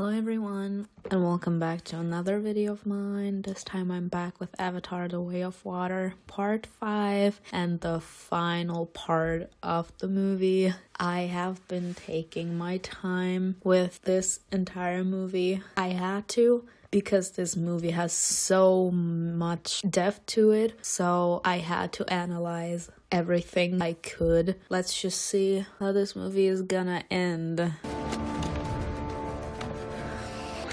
Hello everyone, and welcome back to another video of mine. This time I'm back with Avatar: The Way of Water part 5 and the final part of the movie. I have been taking my time with this entire movie. I had to, because this movie has so much depth to it, so I had to analyze everything I could. Let's just see how this movie is gonna end.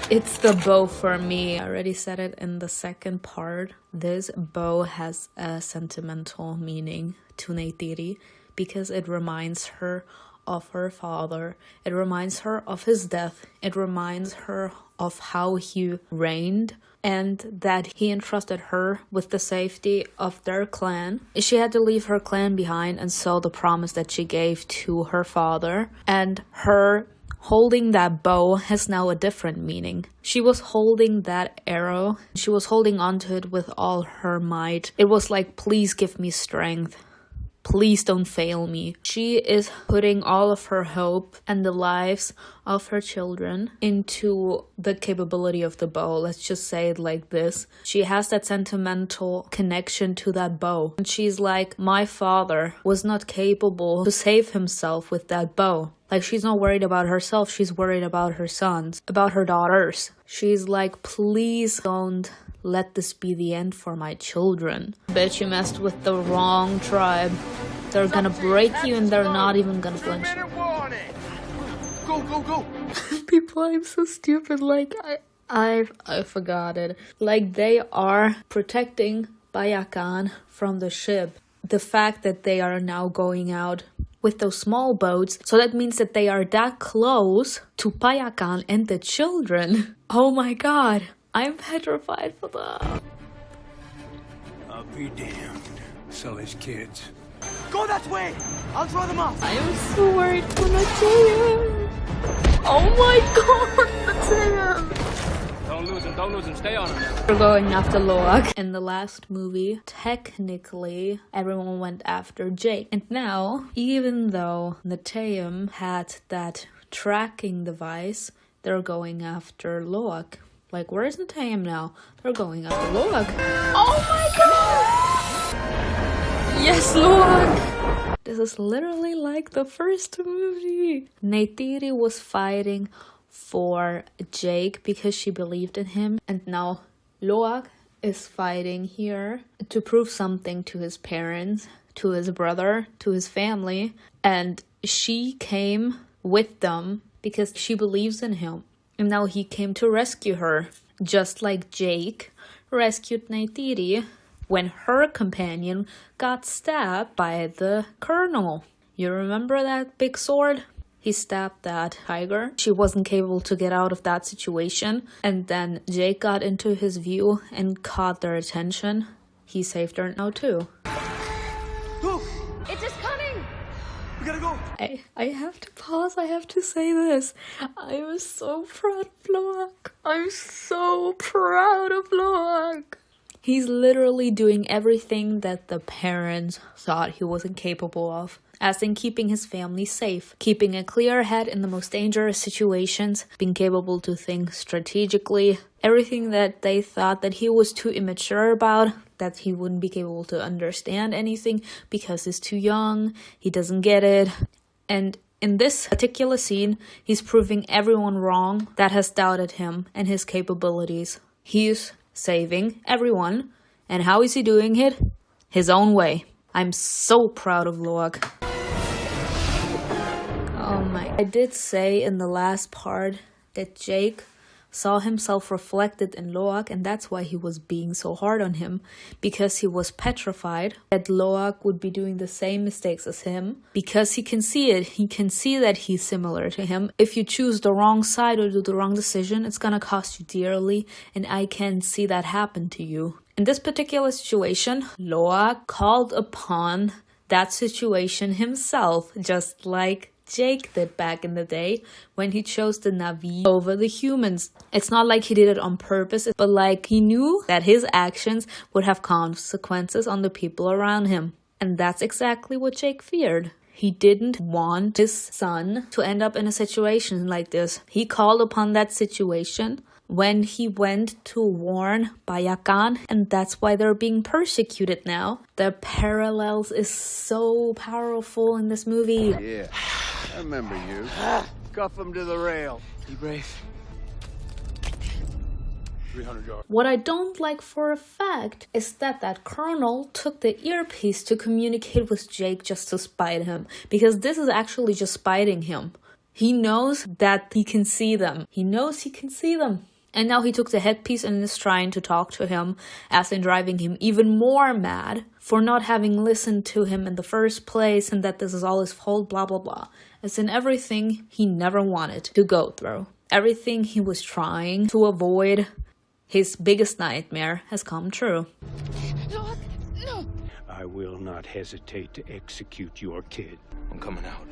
It's the bow for me. I already said it in the second part. This bow has a sentimental meaning to Neytiri because it reminds her of her father. It reminds her of his death. It reminds her of how he reigned and that he entrusted her with the safety of their clan. She had to leave her clan behind, and so the promise that she gave to her father and her holding that bow has now a different meaning. She was holding that arrow. She was holding onto it with all her might. It was like, please give me strength. Please don't fail me. She is putting all of her hope and the lives of her children into the capability of the bow. Let's just say it like this. She has that sentimental connection to that bow. And she's like, my father was not capable to save himself with that bow. Like, she's not worried about herself. She's worried about her sons, about her daughters. She's like, please don't let this be the end for my children. Bitch, you messed with the wrong tribe. They're gonna break you and they're not even gonna flinch. Go. People, I'm so stupid. Like, I forgot it. Like, they are protecting Payakan from the ship. The fact that they are now going out with those small boats, so that means that they are that close to Payakan and the children. Oh my god. I'm petrified for that. I'll be damned. Sully's kids. Go that way! I'll draw them off! I am so worried for Natayam. Oh my god, Natayam! Don't lose him, stay on him. We're going after Loak. In the last movie, technically, everyone went after Jake. And now, even though Natayam had that tracking device, they're going after Loak. Like, where's Natayam now? They're going after Loak. Oh my god! Yes, Loak! This is literally like the first movie. Neytiri was fighting for Jake because she believed in him. And now Loak is fighting here to prove something to his parents, to his brother, to his family. And she came with them because she believes in him. And now he came to rescue her, just like Jake rescued Neytiri when her companion got stabbed by the colonel. You remember that big sword? He stabbed that tiger. She wasn't capable to get out of that situation. And then Jake got into his view and caught their attention. He saved her now too. It is coming! We gotta go! I have to pause. I have to say this. I was so proud of Loak. I'm so proud of Loak. He's literally doing everything that the parents thought he wasn't capable of. As in keeping his family safe, keeping a clear head in the most dangerous situations, being capable to think strategically. Everything that they thought that he was too immature about, that he wouldn't be capable to understand anything because he's too young, he doesn't get it. And in this particular scene, he's proving everyone wrong that has doubted him and his capabilities. He's saving everyone. And how is he doing it? His own way. I'm so proud of Loak. Oh my. I did say in the last part that Jake saw himself reflected in Loak, and that's why he was being so hard on him, because he was petrified that Loak would be doing the same mistakes as him, because he can see it. He can see that he's similar to him. If you choose the wrong side or do the wrong decision, it's gonna cost you dearly, and I can see that happen to you. In this particular situation, Loak called upon that situation himself, just like Jake did back in the day when he chose the Na'vi over the humans. It's not like he did it on purpose, but like he knew that his actions would have consequences on the people around him. And that's exactly what Jake feared. He didn't want his son to end up in a situation like this. He called upon that situation when he went to warn Payakan, and that's why they're being persecuted now. The parallels is so powerful in this movie. Yeah, I remember you. Cuff him to the rail. Be brave. 300 yards. What I don't like for a fact is that colonel took the earpiece to communicate with Jake just to spite him, because this is actually just spiting him. He knows that he can see them. He knows he can see them. And now he took the headpiece and is trying to talk to him, as in driving him even more mad for not having listened to him in the first place, and that this is all his fault, blah blah blah. As in everything he never wanted to go through. Everything he was trying to avoid, his biggest nightmare, has come true. No. I will not hesitate to execute your kid. I'm coming out.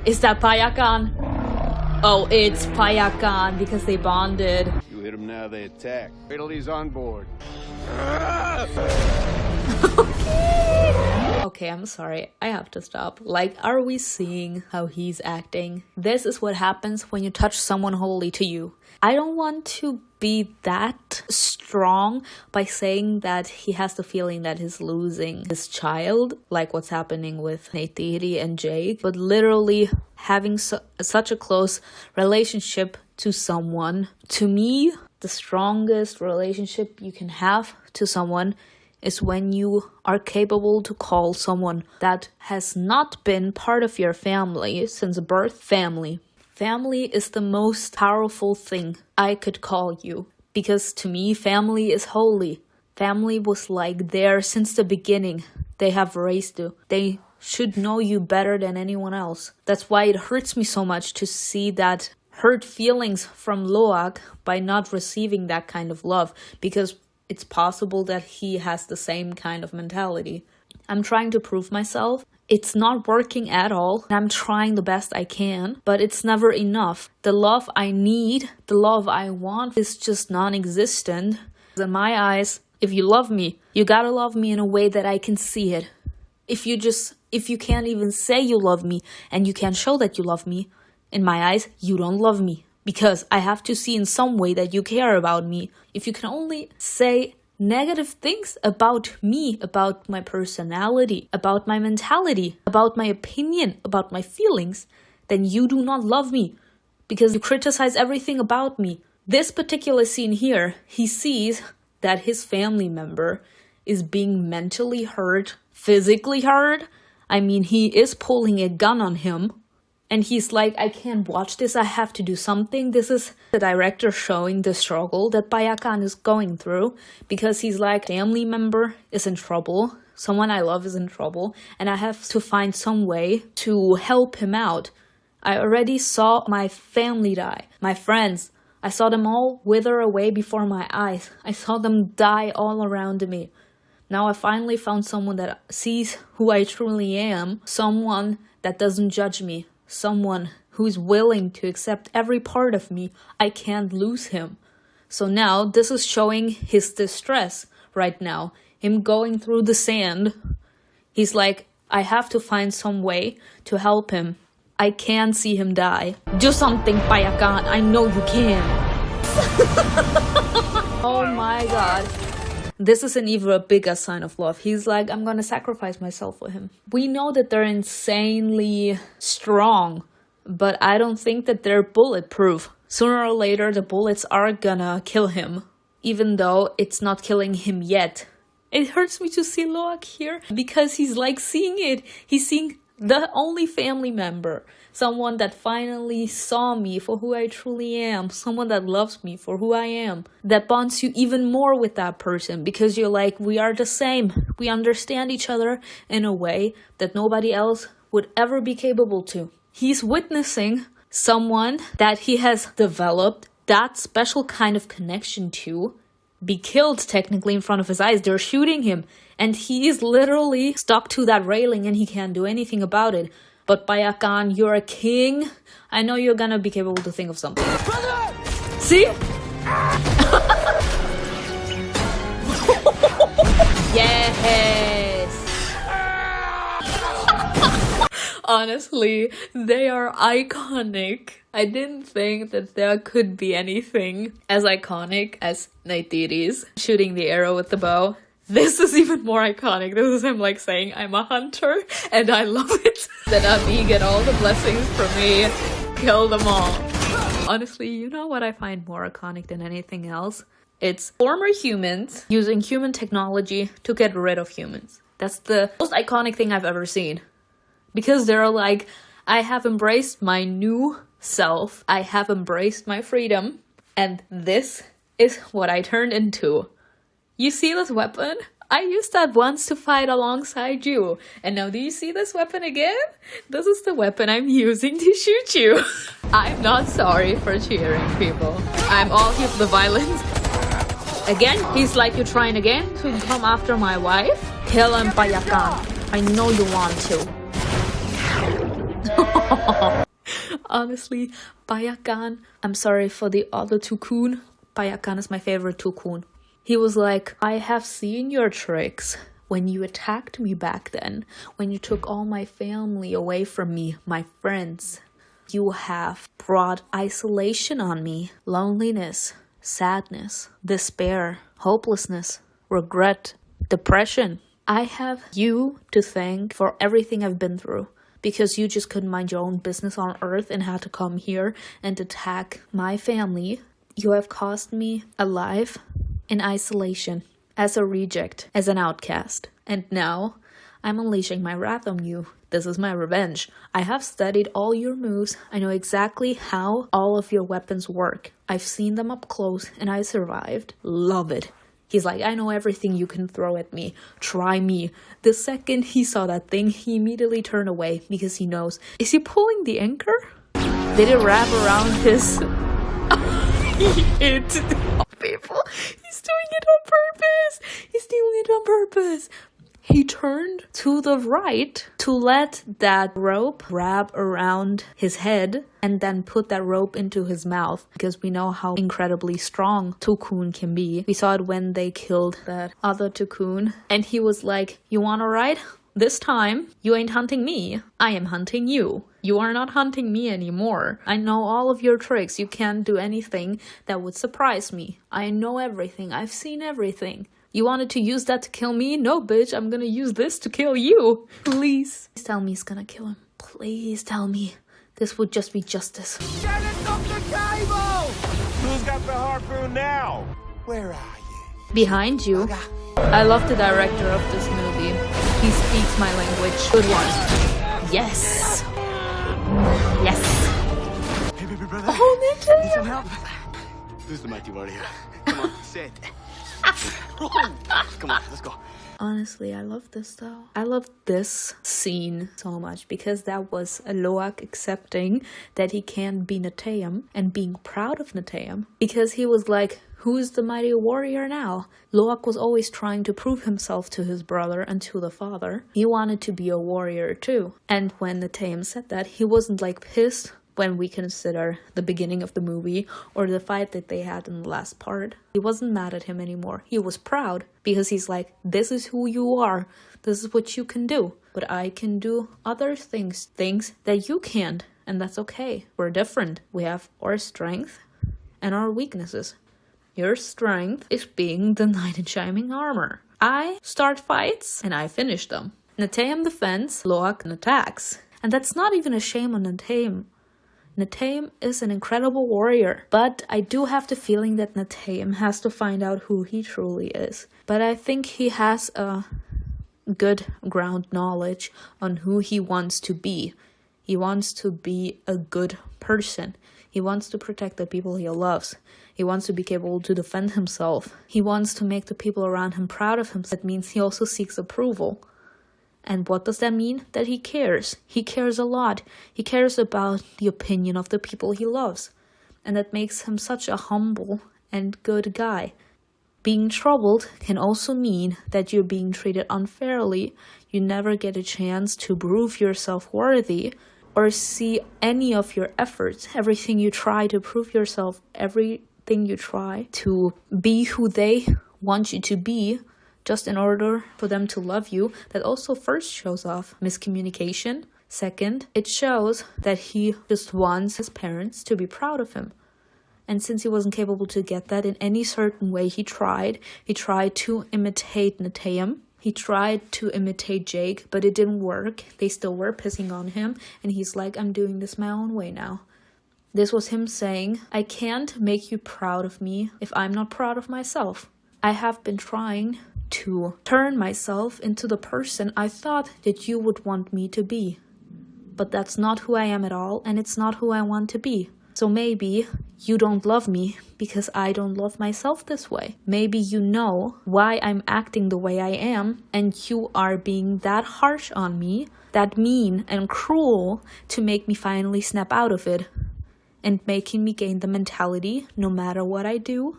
Is that Payakan? Oh, it's Payakan because they bonded. You hit him now, they attack. Wait till he's on board. Okay, I'm sorry. I have to stop. Like, are we seeing how he's acting? This is what happens when you touch someone holy to you. I don't want to be that strong by saying that he has the feeling that he's losing his child, like what's happening with Neytiri and Jake, but literally having such a close relationship to someone. To me, the strongest relationship you can have to someone is when you are capable to call someone that has not been part of your family since birth family. Family is the most powerful thing I could call you, because to me, family is holy. Family was like there since the beginning. They have raised you. They should know you better than anyone else. That's why it hurts me so much to see that hurt feelings from Loak by not receiving that kind of love, because it's possible that he has the same kind of mentality. I'm trying to prove myself. It's not working at all. I'm trying the best I can, but it's never enough. The love I need, the love I want is just non-existent. In my eyes, if you love me, you gotta love me in a way that I can see it. If you can't even say you love me and you can't show that you love me, in my eyes, you don't love me. Because I have to see in some way that you care about me. If you can only say negative things about me, about my personality, about my mentality, about my opinion, about my feelings, then you do not love me, because you criticize everything about me. This particular scene here, he sees that his family member is being mentally hurt, physically hurt. I mean, he is pulling a gun on him. And he's like, I can't watch this, I have to do something. This is the director showing the struggle that Payakan is going through. Because he's like, family member is in trouble. Someone I love is in trouble. And I have to find some way to help him out. I already saw my family die. My friends. I saw them all wither away before my eyes. I saw them die all around me. Now I finally found someone that sees who I truly am. Someone that doesn't judge me. Someone who's willing to accept every part of me. I can't lose him. So now this is showing his distress right now. Him going through the sand. He's like, I have to find some way to help him. I can't see him die. Do something, Payakan. I know you can. Oh my god. This is an even bigger sign of love. He's like, I'm gonna sacrifice myself for him. We know that they're insanely strong, but I don't think that they're bulletproof. Sooner or later, the bullets are gonna kill him, even though it's not killing him yet. It hurts me to see Loak here, because he's like seeing it. He's seeing the only family member. Someone that finally saw me for who I truly am. Someone that loves me for who I am. That bonds you even more with that person. Because you're like, we are the same. We understand each other in a way that nobody else would ever be capable to. He's witnessing someone that he has developed that special kind of connection to be killed technically in front of his eyes. They're shooting him. And he is literally stuck to that railing and he can't do anything about it. But Payakan, you're a king. I know you're gonna be capable to think of something. Brother! See? Yes! Honestly, they are iconic. I didn't think that there could be anything as iconic as Neytiri's shooting the arrow with the bow. This is even more iconic. This is him like saying, I'm a hunter and I love it. Then Abi get all the blessings from me. Kill them all. Honestly, you know what I find more iconic than anything else? It's former humans using human technology to get rid of humans. That's the most iconic thing I've ever seen. Because they're like, I have embraced my new self. I have embraced my freedom. And this is what I turned into. You see this weapon? I used that once to fight alongside you. And now do you see this weapon again? This is the weapon I'm using to shoot you. I'm not sorry for cheering, people. I'm all here for the violence. Again, he's like, you're trying again to come after my wife? Kill him, Payakan. I know you want to. Honestly, Payakan, I'm sorry for the other Tukun. Payakan is my favorite Tukun. He was like, I have seen your tricks when you attacked me back then, when you took all my family away from me, my friends. You have brought isolation on me, loneliness, sadness, despair, hopelessness, regret, depression. I have you to thank for everything I've been through. Because you just couldn't mind your own business on Earth and had to come here and attack my family. You have caused me a life in isolation, as a reject, as an outcast. And now, I'm unleashing my wrath on you. This is my revenge. I have studied all your moves. I know exactly how all of your weapons work. I've seen them up close and I survived. Love it. He's like, I know everything you can throw at me. Try me. The second he saw that thing, he immediately turned away because he knows. Is he pulling the anchor? Did it wrap around his... People, he's doing it on purpose. He's doing it on purpose. He turned to the right to let that rope wrap around his head and then put that rope into his mouth because we know how incredibly strong Tukun can be. We saw it when they killed that other Tukun and he was like, you wanna ride? This time, you ain't hunting me. I am hunting you. You are not hunting me anymore. I know all of your tricks. You can't do anything that would surprise me. I know everything. I've seen everything. You wanted to use that to kill me? No, bitch. I'm gonna use this to kill you. Please. Please tell me he's gonna kill him. Please tell me. This would just be justice. Get it off the table! Who's got the harpoon now? Where are you? Behind you. I love the director of this movie. He speaks my language. Good one. Yes. Yes. Hey, baby brother. Oh, Ninja. Need some help? Who's the mighty warrior? Come on, sit. Come on, let's go. Honestly, I love this though. I love this scene so much because that was Loak accepting that he can't be Neteyam and being proud of Neteyam because he was like, who's the mighty warrior now? Loak was always trying to prove himself to his brother and to the father. He wanted to be a warrior too. And when Neteyam said that, he wasn't like pissed when we consider the beginning of the movie or the fight that they had in the last part. He wasn't mad at him anymore. He was proud because he's like, this is who you are. This is what you can do. But I can do other things that you can't. And that's okay. We're different. We have our strength and our weaknesses. Your strength is being the knight in shining armor. I start fights and I finish them. Neteyam defends, Loak attacks. And that's not even a shame on Neteyam. Neteyam is an incredible warrior, but I do have the feeling that Neteyam has to find out who he truly is. But I think he has a good ground knowledge on who he wants to be. He wants to be a good person. He wants to protect the people he loves. He wants to be capable to defend himself. He wants to make the people around him proud of him. That means he also seeks approval. And what does that mean? That he cares. He cares a lot. He cares about the opinion of the people he loves. And that makes him such a humble and good guy. Being troubled can also mean that you're being treated unfairly. You never get a chance to prove yourself worthy or see any of your efforts. Everything you try to prove yourself, everything you try to be who they want you to be, just in order for them to love you, that also first shows off miscommunication, Second, it shows that he just wants his parents to be proud of him. And since he wasn't capable to get that in any certain way, he tried to imitate Neteyam. He tried to imitate Jake, but it didn't work. They still were pissing on him. And he's like, I'm doing this my own way now. This was him saying, I can't make you proud of me if I'm not proud of myself. I have been trying to turn myself into the person I thought that you would want me to be. But that's not who I am at all, and it's not who I want to be. So maybe you don't love me because I don't love myself this way. Maybe you know why I'm acting the way I am, and you are being that harsh on me, that mean and cruel to make me finally snap out of it, and making me gain the mentality, no matter what I do,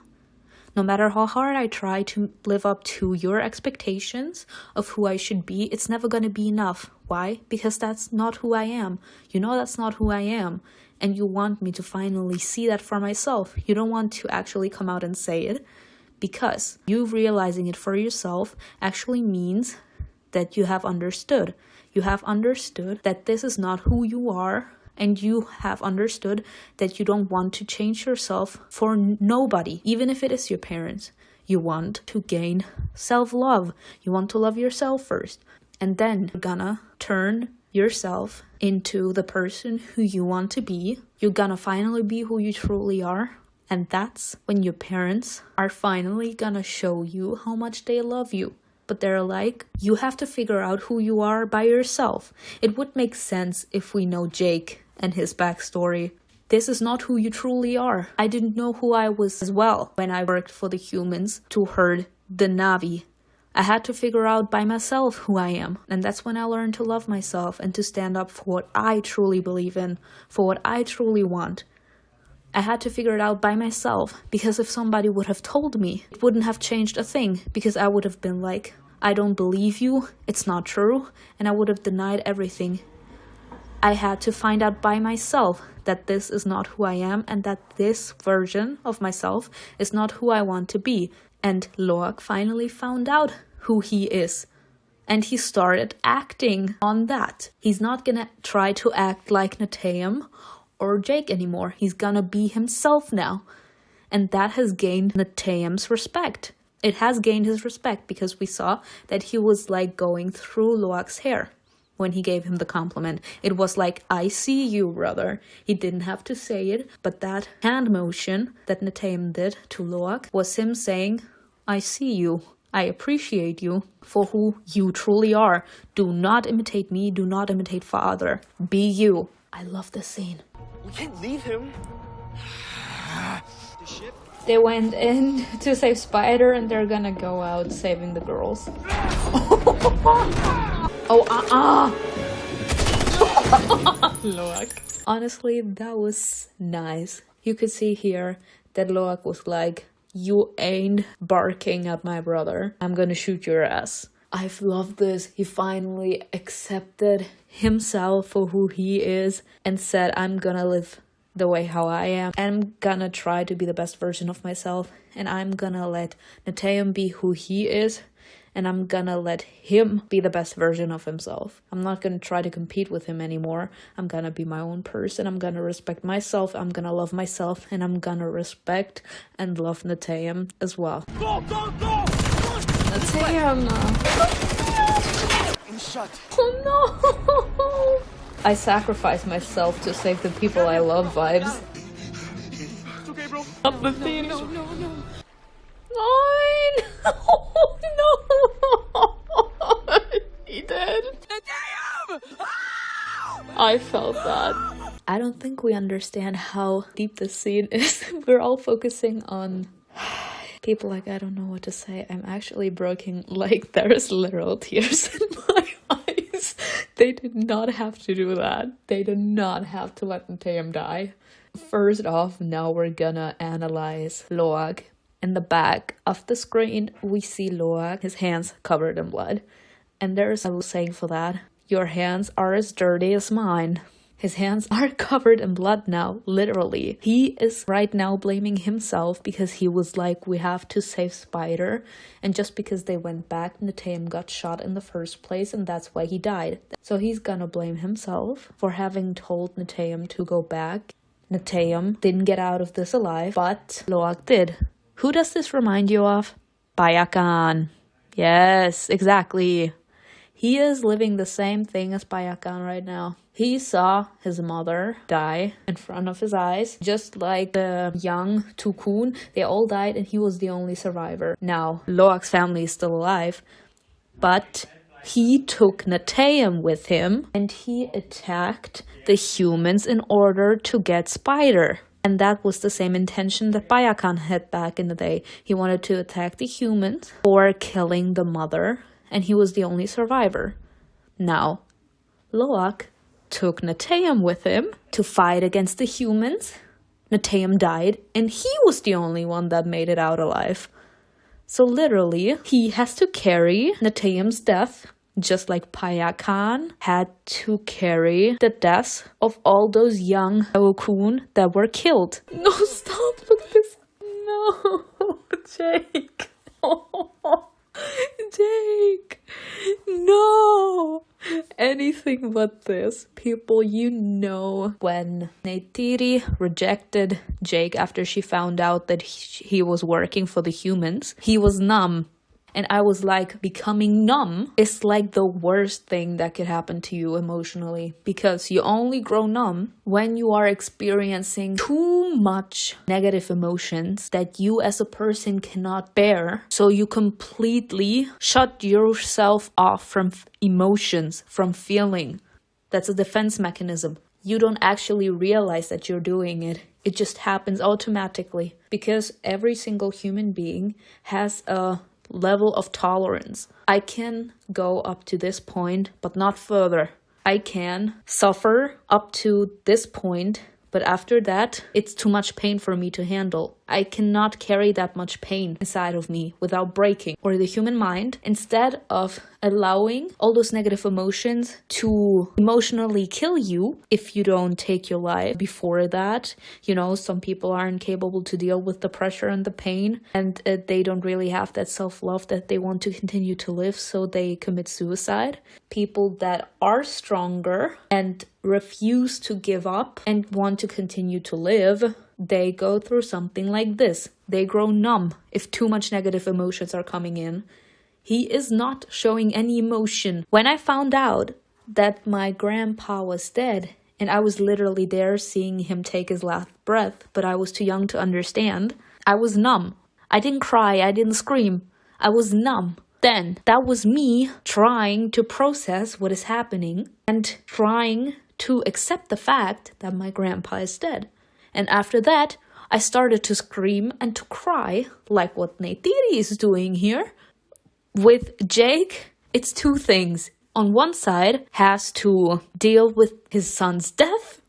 no matter how hard I try to live up to your expectations of who I should be, it's never going to be enough. Why? Because that's not who I am. You know that's not who I am. And you want me to finally see that for myself. You don't want to actually come out and say it. Because you realizing it for yourself actually means that you have understood. You have understood that this is not who you are. And you have understood that you don't want to change yourself for nobody, even if it is your parents. You want to gain self-love. You want to love yourself first. And then you're gonna turn yourself into the person who you want to be. You're gonna finally be who you truly are. And that's when your parents are finally gonna show you how much they love you. But they're like, you have to figure out who you are by yourself. It would make sense if we know Jake and his backstory. This is not who you truly are. I didn't know who I was as well when I worked for the humans to herd the Navi. I had to figure out by myself who I am. And that's when I learned to love myself and to stand up for what I truly believe in, for what I truly want. I had to figure it out by myself, because if somebody would have told me, it wouldn't have changed a thing, because I would have been like, I don't believe you, it's not true, and I would have denied everything. I had to find out by myself that this is not who I am, and that this version of myself is not who I want to be. And Loak finally found out who he is. And he started acting on that. He's not gonna try to act like Neteyam or Jake anymore. He's gonna be himself now. And that has gained Neteyam's respect. It has gained his respect because we saw that he was like going through Loak's hair when he gave him the compliment. It was like, I see you, brother. He didn't have to say it, but that hand motion that Neteyam did to Loak was him saying, I see you. I appreciate you for who you truly are. Do not imitate me. Do not imitate father. Be you. I love this scene. We can't leave him. They went in to save Spider and they're gonna go out saving the girls. Loak. Honestly, that was nice. You could see here that Loak was like, you ain't barking at my brother. I'm gonna shoot your ass. I've loved this. He finally accepted himself for who he is and said, I'm gonna live the way how I am. I'm gonna try to be the best version of myself, and I'm gonna let Neteyam be who he is, and I'm gonna let him be the best version of himself. I'm not gonna try to compete with him anymore. I'm gonna be my own person. I'm gonna respect myself. I'm gonna love myself, and I'm gonna respect and love Neteyam as well. Go, go, go! Neteyam! Shut. Oh no! I sacrificed myself to save the people I love vibes. It's okay, bro. Up the theme. No. No! He did. I felt that. I don't think we understand how deep this scene is. We're all focusing on people like, I don't know what to say. I'm actually broken. Like, there's literal tears in my eyes. They did not have to do that. They did not have to let Neteyam die. First off, now we're gonna analyze Loak. In the back of the screen, we see Loak, his hands covered in blood. And there's a saying for that. Your hands are as dirty as mine. His hands are covered in blood now, literally. He is right now blaming himself because he was like, we have to save Spider. And just because they went back, Neteyam got shot in the first place, and that's why he died. So he's gonna blame himself for having told Neteyam to go back. Neteyam didn't get out of this alive, but Loak did. Who does this remind you of? Payakan. Yes, exactly. He is living the same thing as Payakan right now. He saw his mother die in front of his eyes, just like the young Tukun. They all died and he was the only survivor. Now, Loak's family is still alive, but he took Neteyam with him and he attacked the humans in order to get Spider. And that was the same intention that Payakan had back in the day. He wanted to attack the humans for killing the mother, and he was the only survivor. Now, Loak took Neteyam with him to fight against the humans. Neteyam died, and he was the only one that made it out alive. So literally, he has to carry Neteyam's death, just like Payakan had to carry the deaths of all those young Okun that were killed. No, stop, look at this. No, Jake. Jake, no, anything but this. People, you know, when Neytiri rejected Jake after she found out that he was working for the humans, he was numb. And I was like, becoming numb is like the worst thing that could happen to you emotionally, because you only grow numb when you are experiencing too much negative emotions that you as a person cannot bear. So you completely shut yourself off from emotions, from feeling. That's a defense mechanism. You don't actually realize that you're doing it. It just happens automatically, because every single human being has a level of tolerance. I can go up to this point, but not further. I can suffer up to this point, but after that, it's too much pain for me to handle. I cannot carry that much pain inside of me without breaking. Or the human mind, instead of allowing all those negative emotions to emotionally kill you if you don't take your life before that. You know, some people aren't capable to deal with the pressure and the pain, and they don't really have that self-love that they want to continue to live, so they commit suicide. People that are stronger and refuse to give up and want to continue to live, they go through something like this. They grow numb if too much negative emotions are coming in. He is not showing any emotion. When I found out that my grandpa was dead, and I was literally there seeing him take his last breath, but I was too young to understand, I was numb. I didn't cry, I didn't scream. I was numb. Then that was me trying to process what is happening and trying to accept the fact that my grandpa is dead. And after that, I started to scream and to cry, like what Neytiri is doing here. With Jake, it's two things. On one side, has to deal with his son's death.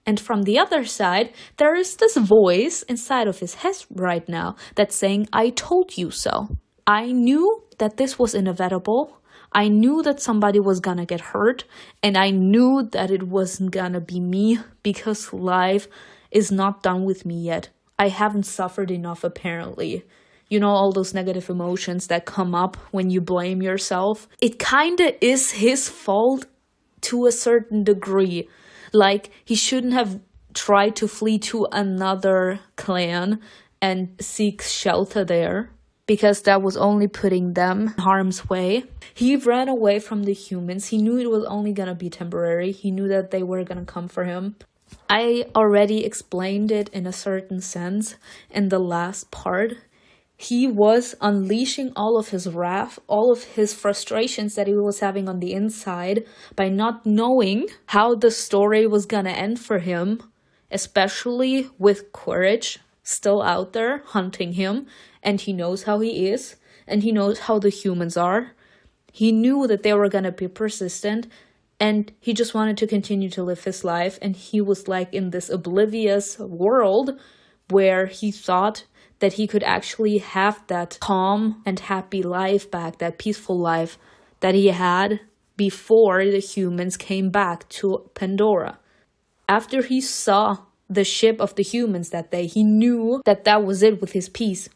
And from the other side, there is this voice inside of his head right now that's saying, I told you so. I knew that this was inevitable. I knew that somebody was gonna get hurt. And I knew that it wasn't gonna be me, because life is not done with me yet. I haven't suffered enough, apparently. You know, all those negative emotions that come up when you blame yourself. It kinda is his fault to a certain degree. Like, he shouldn't have tried to flee to another clan and seek shelter there, because that was only putting them in harm's way. He ran away from the humans. He knew it was only gonna be temporary. He knew that they were gonna come for him. I already explained it in a certain sense in the last part. He was unleashing all of his wrath, all of his frustrations that he was having on the inside by not knowing how the story was gonna end for him, especially with Courage still out there hunting him, and he knows how he is, and he knows how the humans are. He knew that they were gonna be persistent, and he just wanted to continue to live his life, and he was like in this oblivious world where he thought that he could actually have that calm and happy life back, that peaceful life that he had before the humans came back to Pandora. After he saw the ship of the humans that day, he knew that that was it with his peace.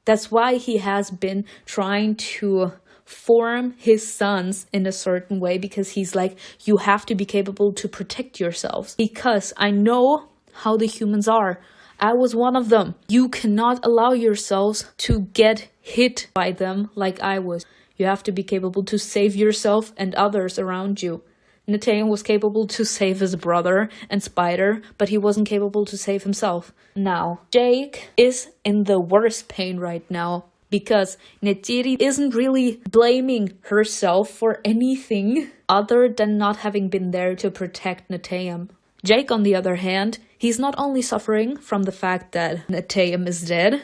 That's why he has been trying to form his sons in a certain way, because he's like, you have to be capable to protect yourselves, because I know how the humans are. I was one of them. You cannot allow yourselves to get hit by them like I was. You have to be capable to save yourself and others around you. Neteyam was capable to save his brother and Spider, but he wasn't capable to save himself. Now, Jake is in the worst pain right now, because Neytiri isn't really blaming herself for anything other than not having been there to protect Neteyam. Jake, on the other hand, he's not only suffering from the fact that Neteyam is dead,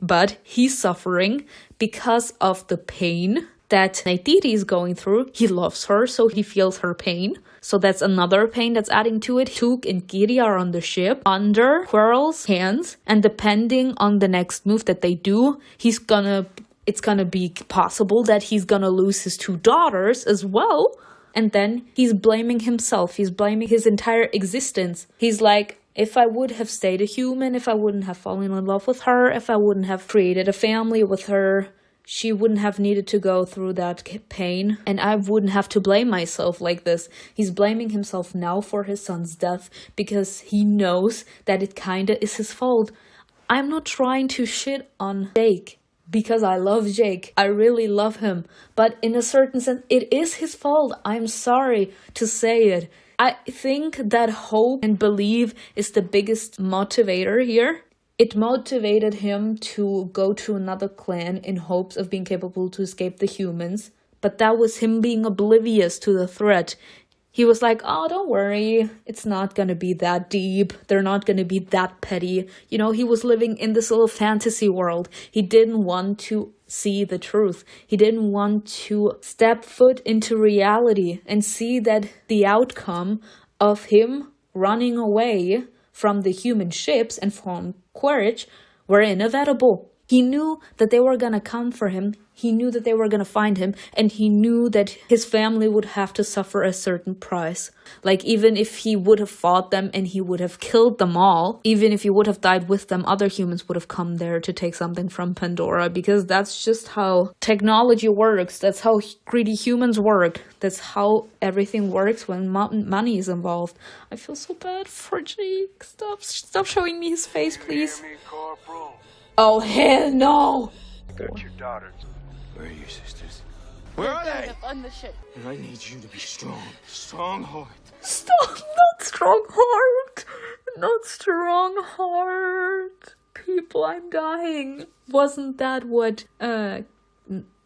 but he's suffering because of the pain that Neytiri is going through. He loves her, so he feels her pain. So that's another pain that's adding to it. Took and Kiri are on the ship under Quirrell's hands, and depending on the next move that they do, it's gonna be possible that he's gonna lose his 2 daughters as well. And then he's blaming himself. He's blaming his entire existence. He's like, if I would have stayed a human, if I wouldn't have fallen in love with her, if I wouldn't have created a family with her, she wouldn't have needed to go through that pain, and I wouldn't have to blame myself like this. He's blaming himself now for his son's death because he knows that it kinda is his fault. I'm not trying to shit on Jake, because I love Jake. I really love him. But in a certain sense, it is his fault. I'm sorry to say it. I think that hope and belief is the biggest motivator here. It motivated him to go to another clan in hopes of being capable to escape the humans. But that was him being oblivious to the threat. He was like, oh, don't worry. It's not gonna be that deep. They're not gonna be that petty. You know, he was living in this little fantasy world. He didn't want to see the truth. He didn't want to step foot into reality and see that the outcome of him running away from the human ships and from Quaritch were inevitable. He knew that they were gonna come for him. He knew that they were gonna find him, and he knew that his family would have to suffer a certain price. Like, even if he would have fought them and he would have killed them all, even if he would have died with them, other humans would have come there to take something from Pandora, because that's just how technology works. That's how greedy humans work. That's how everything works when money is involved. I feel so bad for Jake. Stop showing me his face, please. Oh, hell no! Got your daughters. Where are your sisters? Where are they? On the ship. And I need you to be strong. Strong heart. Stop! Not strong heart! Not strong heart! People, I'm dying. Wasn't that what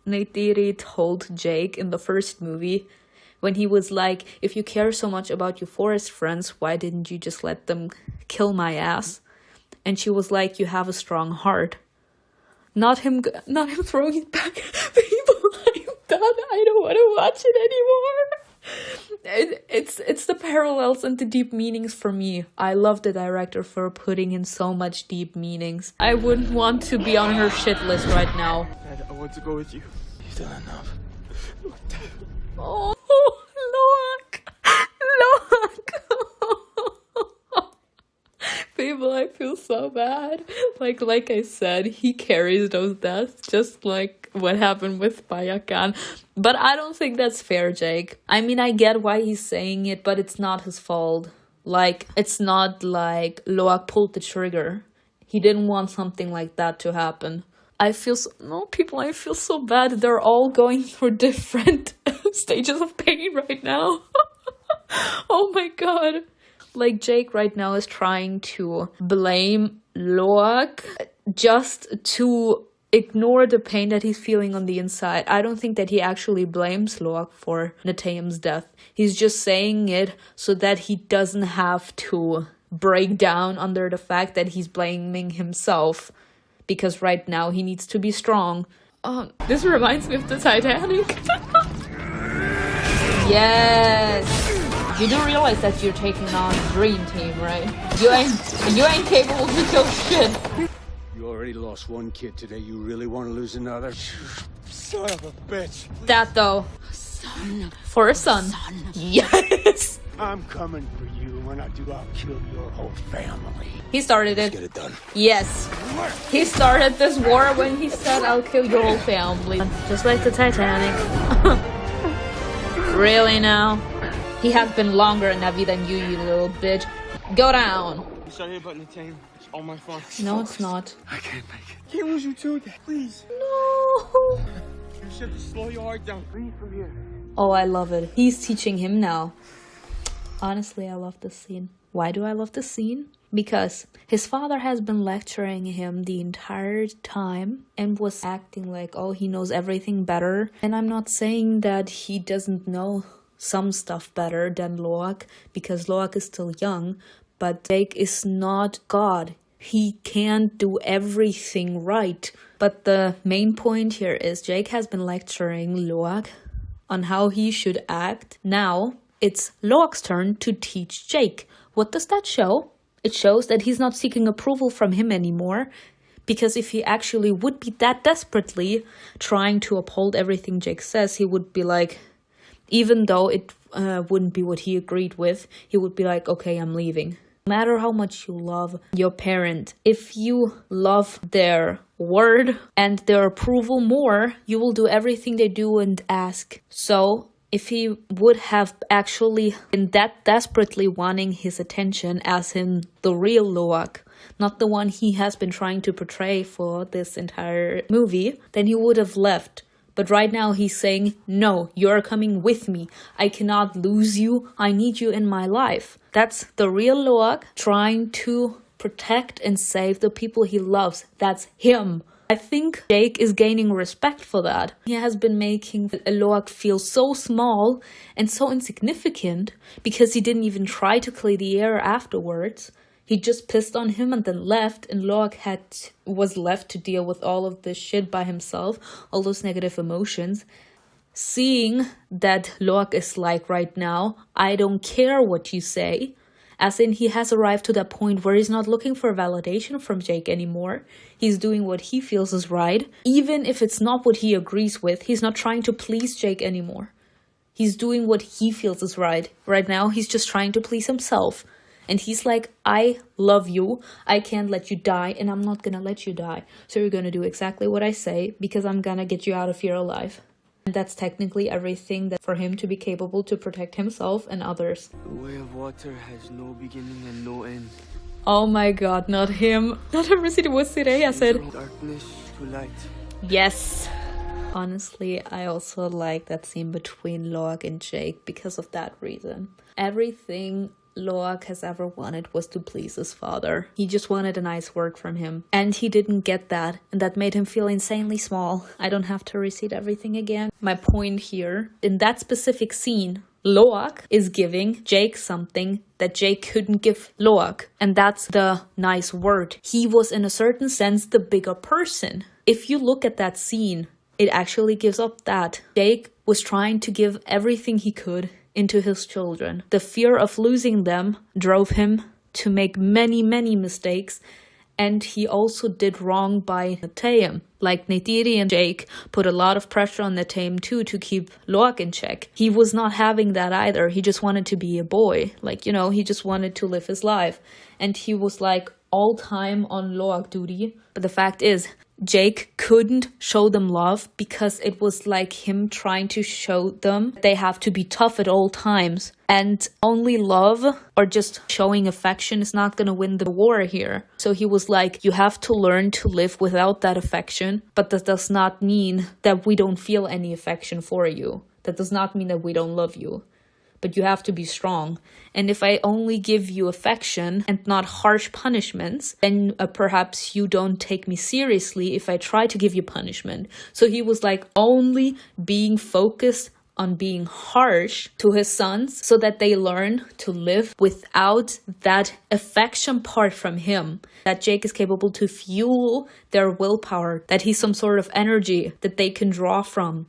Neytiri told Jake in the first movie? When he was like, if you care so much about your forest friends, why didn't you just let them kill my ass? And she was like, you have a strong heart. Not him throwing it back at people. I'm done. I don't want to watch it anymore. It's the parallels and the deep meanings for me. I love the director for putting in so much deep meanings. I wouldn't want to be on her shit list right now. Dad, I want to go with you. You've done enough. Oh, look! People, I feel so bad. Like I said, he carries those deaths just like what happened with Payakan. But I don't think that's fair, Jake. I mean, I get why he's saying it, but it's not his fault. Like, it's not like Loak pulled the trigger. He didn't want something like that to happen. I feel so bad. They're all going through different stages of pain right now. Oh my god. Like, Jake right now is trying to blame Loak just to ignore the pain that he's feeling on the inside. I don't think that he actually blames Loak for Neteyam's death. He's just saying it so that he doesn't have to break down under the fact that he's blaming himself. Because right now he needs to be strong. This reminds me of the Titanic. Yes! You do realize that you're taking on a dream team, right? You ain't capable to kill shit. You already lost one kid today. You really want to lose another? Son of a bitch. That though. Son. For a son. Yes! I'm coming for you. When I do, I'll kill your whole family. He started it. Get it done. Yes. He started this war when he said, I'll kill your whole family. Just like the Titanic. Really now? He has been longer in Navi than you little bitch. Go down. You started about Nathan. It's all my fault. No, it's not. I can't make it. Can't lose you too, Dad. Please. No. You should just slow your heart down. Leave from here. Oh, I love it. He's teaching him now. Honestly, I love this scene. Why do I love this scene? Because his father has been lecturing him the entire time and was acting like, oh, he knows everything better. And I'm not saying that he doesn't know some stuff better than Loak, because Loak is still young, but Jake is not God. He can't do everything right. But the main point here is Jake has been lecturing Loak on how he should act. Now it's Loak's turn to teach Jake. What does that show? It shows that he's not seeking approval from him anymore, because if he actually would be that desperately trying to uphold everything Jake says, he would be like, even though it wouldn't be what he agreed with, he would be like, okay, I'm leaving. No matter how much you love your parent, if you love their word and their approval more, you will do everything they do and ask. So if he would have actually been that desperately wanting his attention as in the real Loak, not the one he has been trying to portray for this entire movie, then he would have left. But right now he's saying, no, you're coming with me. I cannot lose you. I need you in my life. That's the real Loak trying to protect and save the people he loves. That's him. I think Jake is gaining respect for that. He has been making Loak feel so small and so insignificant because he didn't even try to clear the air afterwards. He just pissed on him and then left, and Loak was left to deal with all of this shit by himself, all those negative emotions. Seeing that Loak is like right now, I don't care what you say. As in, he has arrived to that point where he's not looking for validation from Jake anymore. He's doing what he feels is right. Even if it's not what he agrees with, he's not trying to please Jake anymore. He's doing what he feels is right. Right now, he's just trying to please himself. And he's like, I love you. I can't let you die, and I'm not gonna let you die. So you're gonna do exactly what I say, because I'm gonna get you out of here alive. And that's technically everything that for him to be capable to protect himself and others. The way of water has no beginning and no end. Oh my god, not him. Not everything was today, I said. From darkness to light. Yes. Honestly, I also like that scene between Loak and Jake because of that reason. Everything Loak has ever wanted was to please his father. He just wanted a nice word from him. And he didn't get that. And that made him feel insanely small. I don't have to repeat everything again. My point here, in that specific scene, Loak is giving Jake something that Jake couldn't give Loak. And that's the nice word. He was in a certain sense the bigger person. If you look at that scene, it actually gives up that Jake was trying to give everything he could into his children. The fear of losing them drove him to make many, many mistakes, and he also did wrong by Natayam. Like Neytiri and Jake put a lot of pressure on Natayam too to keep Loak in check. He was not having that either. He just wanted to be a boy. Like, you know, he just wanted to live his life. And he was like all time on Loak duty. But the fact is, Jake couldn't show them love because it was like him trying to show them they have to be tough at all times. And only love or just showing affection is not going to win the war here. So he was like, you have to learn to live without that affection. But that does not mean that we don't feel any affection for you. That does not mean that we don't love you. But you have to be strong. And if I only give you affection and not harsh punishments, then perhaps you don't take me seriously if I try to give you punishment. So he was like only being focused on being harsh to his sons so that they learn to live without that affection part from him. That Jake is capable to fuel their willpower, that he's some sort of energy that they can draw from.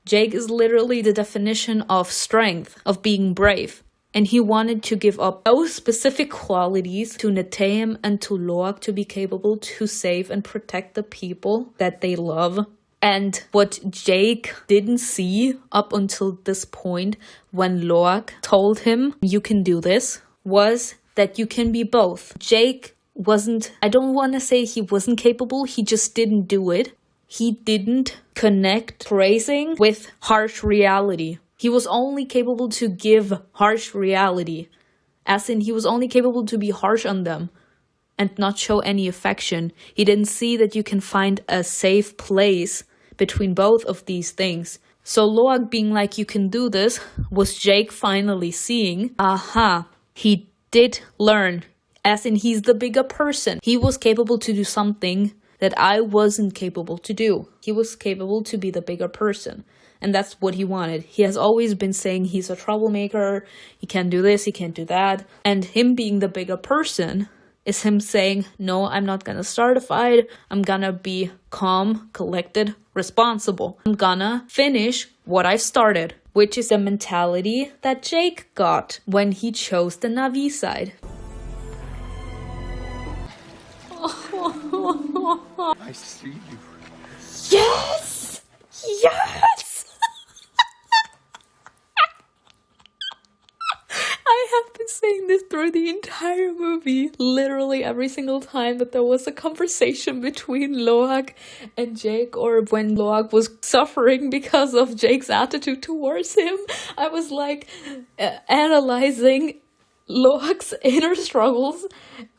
Jake is literally the definition of strength, of being brave. And he wanted to give up those specific qualities to Natayam and to Loak to be capable to save and protect the people that they love. And what Jake didn't see up until this point when Loak told him, you can do this, was that you can be both. Jake wasn't, I don't want to say he wasn't capable, he just didn't do it. He didn't connect praising with harsh reality. He was only capable to give harsh reality. As in, he was only capable to be harsh on them and not show any affection. He didn't see that you can find a safe place between both of these things. So Loak being like, you can do this, was Jake finally seeing, aha, he did learn. As in, he's the bigger person. He was capable to do something that I wasn't capable to do. He was capable to be the bigger person. And that's what he wanted. He has always been saying he's a troublemaker, he can't do this, he can't do that. And him being the bigger person is him saying, no, I'm not gonna start a fight. I'm gonna be calm, collected, responsible. I'm gonna finish what I started, which is the mentality that Jake got when he chose the Na'vi side. I see you. Yes! Yes! I have been saying this through the entire movie, literally every single time that there was a conversation between Loak and Jake, or when Loak was suffering because of Jake's attitude towards him. I was like analyzing Loak's inner struggles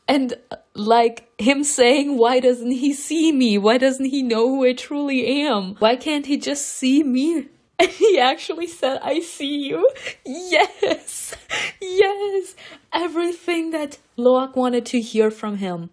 and like him saying, why doesn't he see me? Why doesn't he know who I truly am? Why can't he just see me? And he actually said, I see you. Yes. Yes. Everything that Loak wanted to hear from him.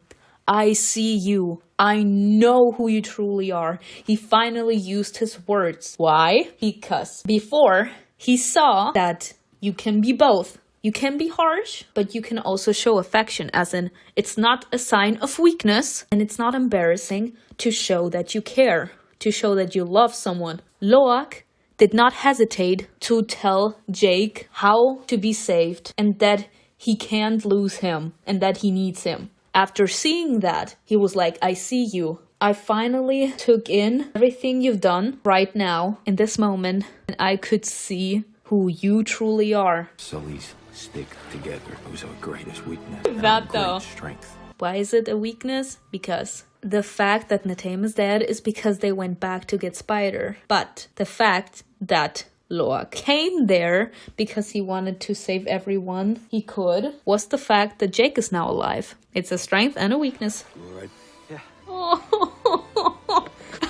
I see you. I know who you truly are. He finally used his words. Why? Because before he saw that you can be both. You can be harsh, but you can also show affection, as in, it's not a sign of weakness, and it's not embarrassing to show that you care, to show that you love someone. Loak did not hesitate to tell Jake how to be saved, and that he can't lose him, and that he needs him. After seeing that, he was like, I see you. I finally took in everything you've done right now, in this moment, and I could see who you truly are. Sully's stick together was our greatest weakness. That though. Strength. Why is it a weakness? Because the fact that Neteyam is dead is because they went back to get Spider. But the fact that Loak came there because he wanted to save everyone he could was the fact that Jake is now alive. It's a strength and a weakness. Right. Yeah. Oh.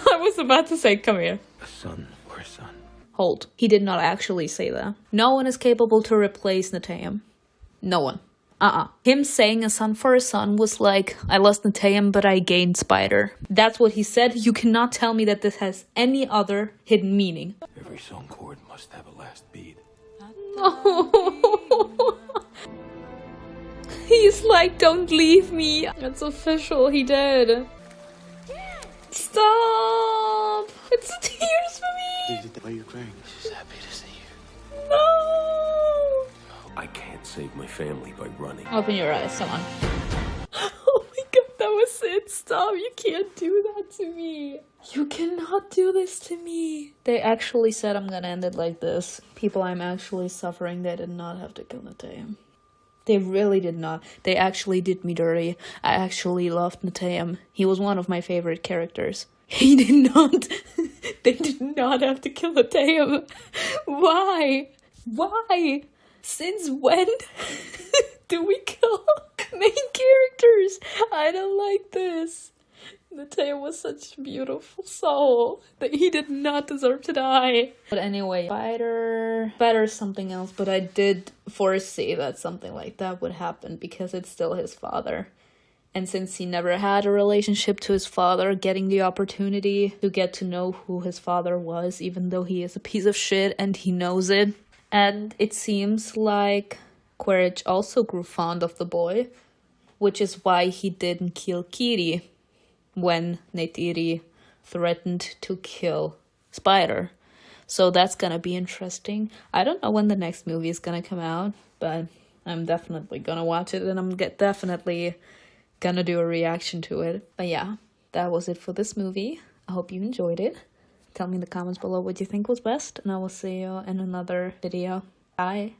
I was about to say, come here. A son or a son. Hold. He did not actually say that. No one is capable to replace Neteyam. No one. Him saying a son for a son was like, I lost Neteyam, but I gained Spider. That's what he said. You cannot tell me that this has any other hidden meaning. Every song chord must have a last beat. He's like, don't leave me. It's official, he did. Stop! It's tears for me! Why are you crying? She's happy to see you. No! I can't save my family by running. Open your eyes, come on. Oh my god, that was it. Stop, you can't do that to me. You cannot do this to me. They actually said I'm gonna end it like this. People, I'm actually suffering. They did not have to kill Neteyam. They really did not. They actually did me dirty. I actually loved Neteyam. He was one of my favorite characters. He did not. They did not have to kill Neteyam. Why? Why? Since when do we kill main characters? I don't like this. Neteyam was such a beautiful soul that he did not deserve to die. But anyway, Spider something else, but I did foresee that something like that would happen because it's still his father. And since he never had a relationship to his father, getting the opportunity to get to know who his father was, even though he is a piece of shit and he knows it. And it seems like Quaritch also grew fond of the boy, which is why he didn't kill Kiri when Neytiri threatened to kill Spider. So that's gonna be interesting. I don't know when the next movie is gonna come out, but I'm definitely gonna watch it, and I'm definitely gonna do a reaction to it. But yeah, that was it for this movie. I hope you enjoyed it. Tell me in the comments below what you think was best, and I will see you in another video. Bye!